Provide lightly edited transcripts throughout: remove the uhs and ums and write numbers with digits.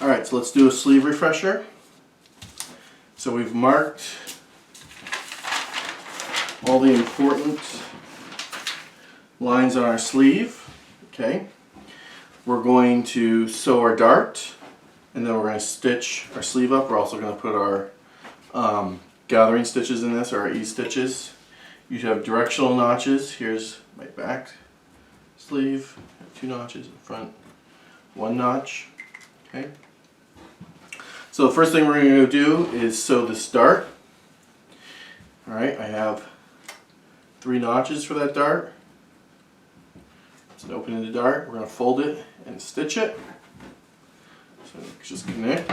Alright, so let's do a sleeve refresher. So we've marked all the important lines on our sleeve. Okay. We're going to sew our dart, and then we're going to stitch our sleeve up. We're also going to put our gathering stitches in this, or our E-stitches. You should have directional notches. Here's my back sleeve, 2 notches in front, 1 notch. Okay. So the first thing we're going to do is sew this dart. Alright, I have 3 notches for that dart. It's an opening the dart. We're going to fold it and stitch it. So just connect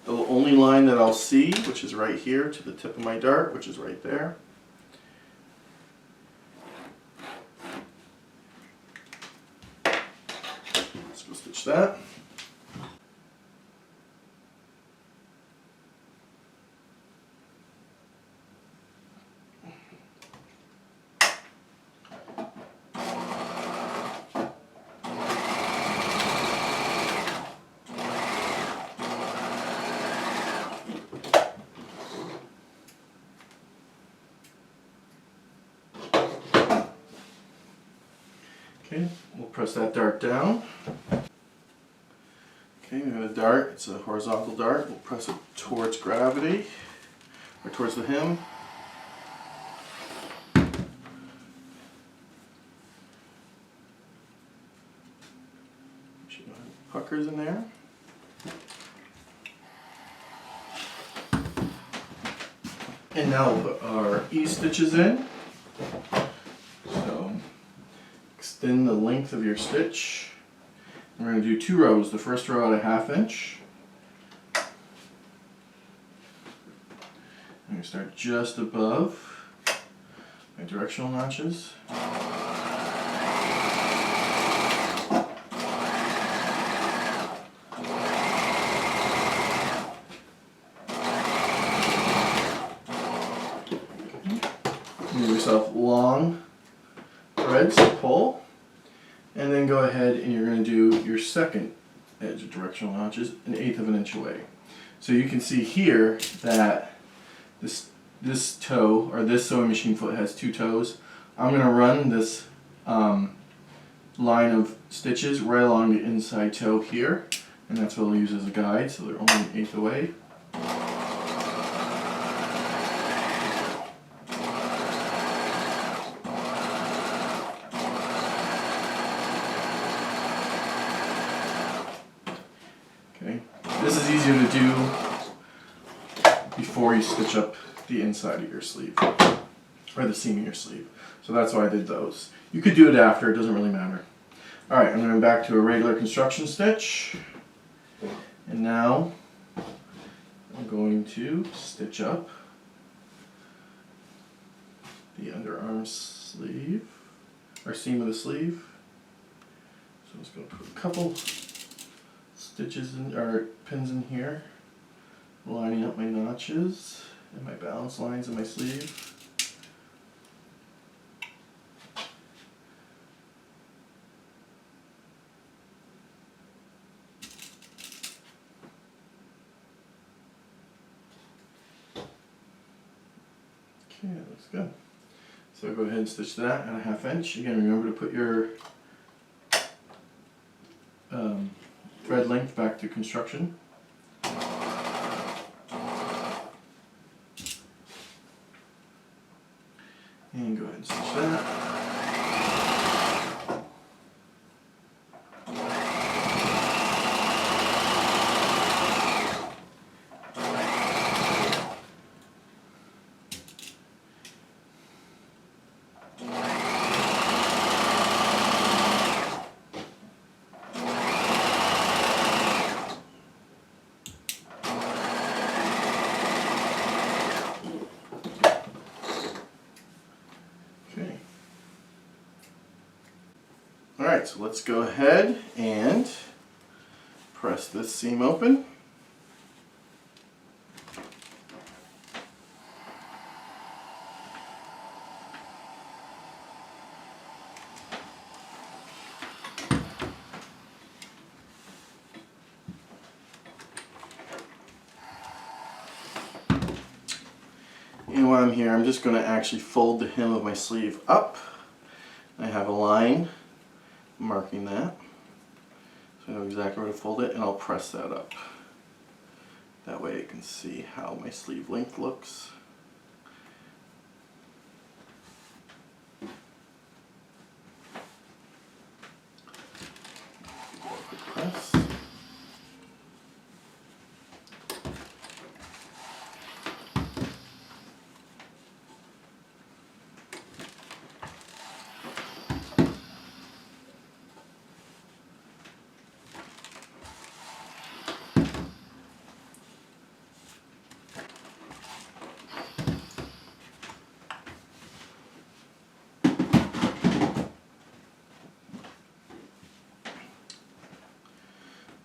the only line that I'll see, which is right here, to the tip of my dart, which is right there. Let's go stitch that. Okay, we'll press that dart down. Okay, we have a dart, it's a horizontal dart. We'll press it towards gravity, or towards the hem. Should have puckers in there. And now we'll put our E-stitches in. So extend the length of your stitch. We're going to do 2 rows. The first row at a 1/2 inch. I'm going to start just above my directional notches. Give yourself long threads to pull. And then go ahead and you're going to do your second edge of directional notches 1/8 of an inch away. So you can see here that this toe, or this sewing machine foot, has 2 toes. I'm going to run this line of stitches right along the inside toe here, and that's what I'll use as a guide, so they're only 1/8 away. Okay. This is easier to do before you stitch up the inside of your sleeve, or the seam of your sleeve. So that's why I did those. You could do it after, it doesn't really matter. Alright, I'm going back to a regular construction stitch. And now I'm going to stitch up the underarm sleeve, or seam of the sleeve. So I'm just going to put a couple stitches in, or pins in here, lining up my notches and my balance lines in my sleeve. Okay, that looks good. So go ahead and stitch that at a 1/2 inch. Again, remember to put your thread length back to construction. And go ahead and stitch that. Okay. Alright, so let's go ahead and press this seam open. I'm here, I'm just going to actually fold the hem of my sleeve up. I have a line marking that, so I know exactly where to fold it, and I'll press that up. That way I can see how my sleeve length looks. Press.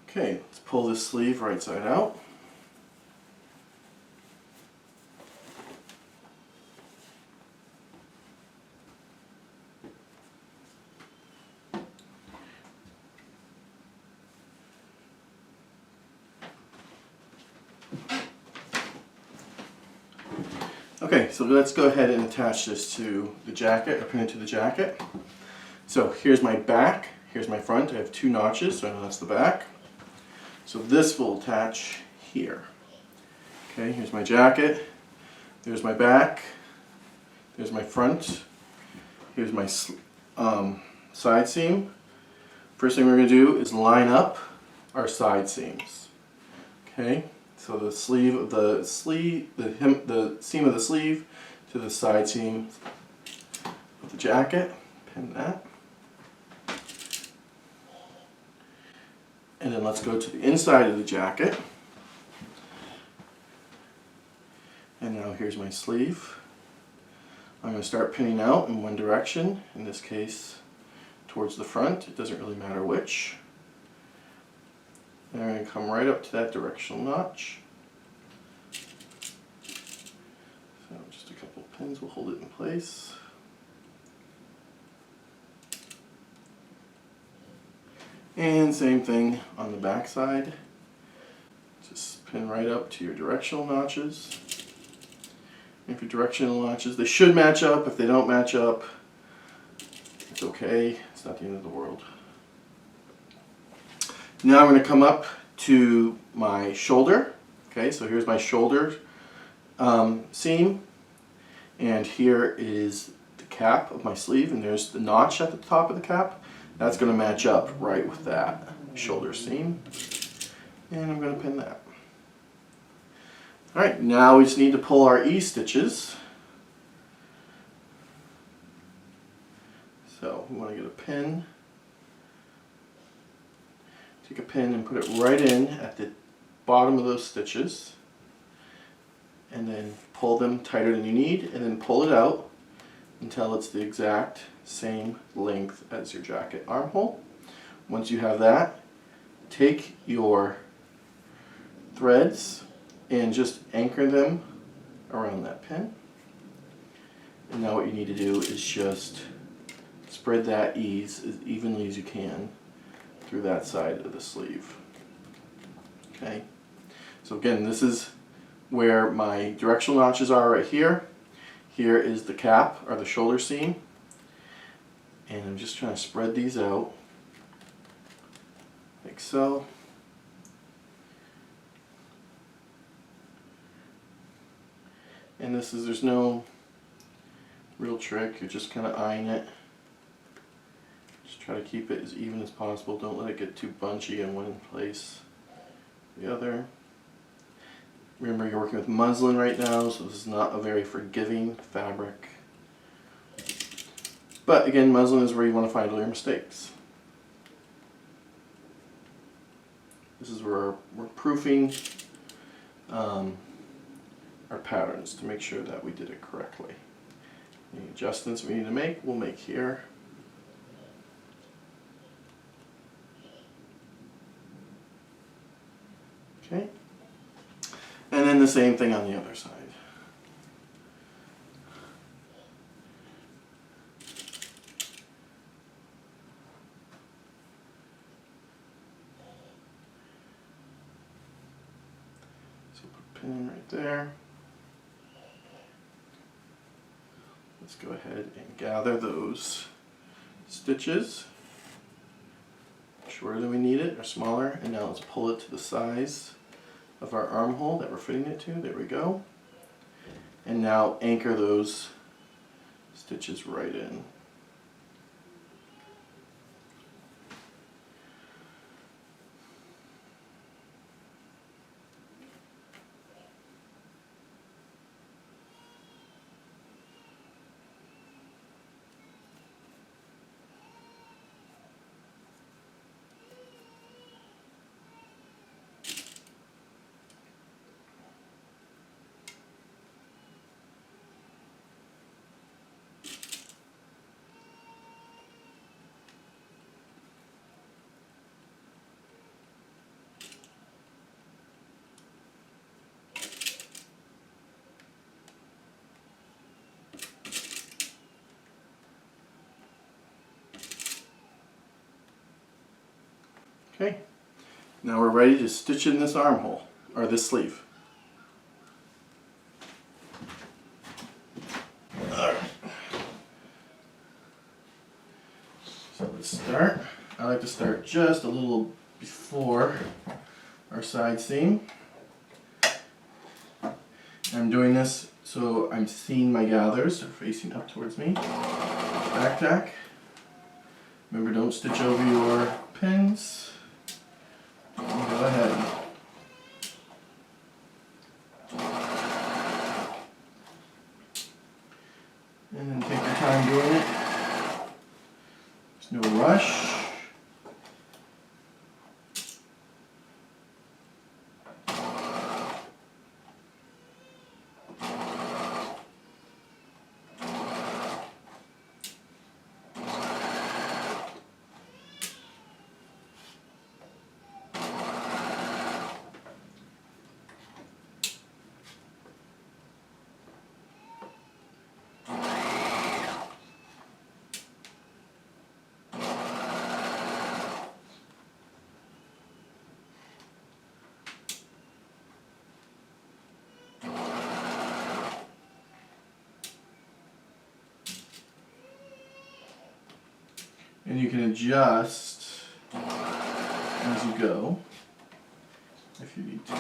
Okay, let's pull this sleeve right side out. Okay, so let's go ahead and attach this to the jacket, or pin it to the jacket. So here's my back, here's my front. I have 2 notches, so I know that's the back. So this will attach here. Okay, here's my jacket, there's my back, there's my front, here's my side seam. First thing we're going to do is line up our side seams. Okay, so the seam of the sleeve to the side seam of the jacket. Pin that. And then let's go to the inside of the jacket. And now here's my sleeve. I'm going to start pinning out in one direction, in this case towards the front. It doesn't really matter which. And I'm going to come right up to that directional notch. So just a couple pins will hold it in place. And same thing on the back side. Just pin right up to your directional notches. If your directional notches, they should match up. If they don't match up, it's okay. It's not the end of the world. Now I'm going to come up to my shoulder. Okay, so here's my shoulder seam. And here is the cap of my sleeve. And there's the notch at the top of the cap. That's going to match up right with that shoulder seam. And I'm going to pin that. Alright, now we just need to pull our E-stitches. So we want to get a pin. Take a pin and put it right in at the bottom of those stitches. And then pull them tighter than you need, and then pull it out until it's the exact same length as your jacket armhole. Once you have that, take your threads and just anchor them around that pin. And now what you need to do is just spread that ease as evenly as you can through that side of the sleeve. Okay, so again, this is where my directional notches are right here. Here is the cap, or the shoulder seam. And I'm just trying to spread these out like so. And there's no real trick, you're just kind of eyeing it. Just try to keep it as even as possible. Don't let it get too bunchy in one place or the other. Remember, you're working with muslin right now, so this is not a very forgiving fabric. But again, muslin is where you want to find all your mistakes. This is where we're proofing our patterns to make sure that we did it correctly. Any adjustments we need to make, we'll make here. Okay. And then the same thing on the other side. So put a pin right there. let's go ahead and gather those stitches shorter than we need it or smaller, and now let's pull it to the size of our armhole that we're fitting it to. There we go. And now anchor those stitches right in. Okay, now we're ready to stitch in this armhole, or this sleeve. Alright. So let's start. I like to start just a little before our side seam. I'm doing this so I'm seeing my gathers are facing up towards me. Back tack. Remember, don't stitch over your pins. Go ahead. And then take your time doing it. There's no rush. And you can adjust as you go if you need to.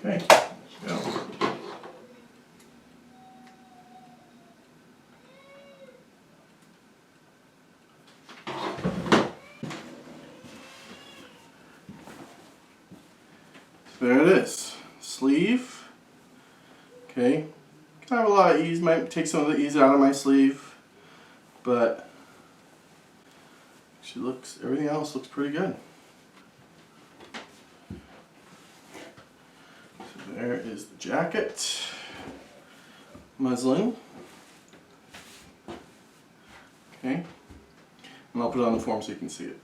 Okay, go. So there it is. Sleeve. Okay. Kind of a lot of ease. Might take some of the ease out of my sleeve, but she looks. Everything else looks pretty good. There is the jacket, muslin. Okay, and I'll put it on the form so you can see it.